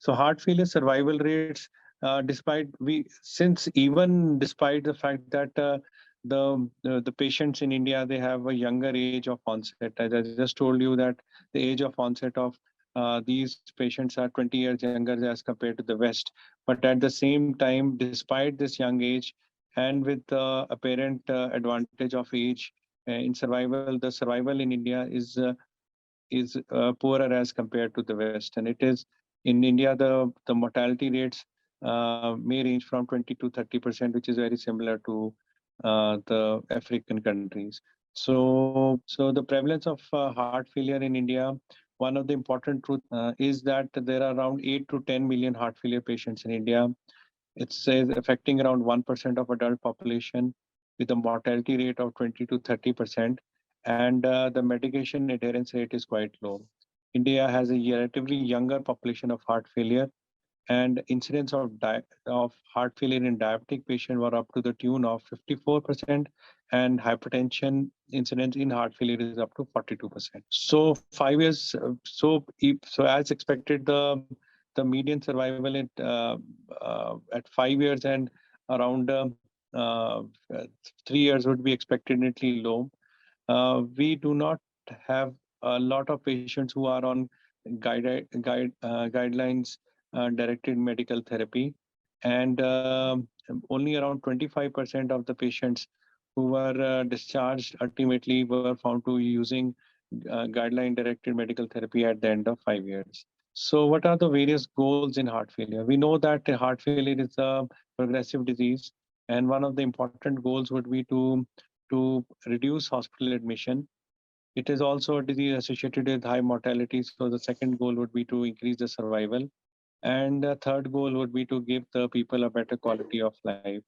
So heart failure survival rates, despite the fact that the patients in India, they have a younger age of onset. As I just told you that the age of onset of these patients are 20 years younger as compared to the West. But at the same time, despite this young age and with the apparent advantage of age in survival, the survival in India is poorer as compared to the West. And it is in India, the mortality rates may range from 20 to 30%, which is very similar to the African countries. So the prevalence of heart failure in India, one of the important truth is that there are around 8 to 10 million heart failure patients in India. It says affecting around 1% of adult population with a mortality rate of 20 to 30%. And the medication adherence rate is quite low. India has a relatively younger population of heart failure, and incidence of heart failure in diabetic patient were up to the tune of 54%, and hypertension incidence in heart failure is up to 42%. So 5 years, so as expected, the median survival at 5 years and around uh, 3 years would be expectedly low. We do not have a lot of patients who are on guidelines directed medical therapy, and only around 25% of the patients who were discharged ultimately were found to using guideline directed medical therapy at the end of 5 years. So what are the various goals in heart failure? We know that heart failure is a progressive disease, and one of the important goals would be to reduce hospital admission. It is also a disease associated with high mortality. So the second goal would be to increase the survival. And the third goal would be to give the people a better quality of life.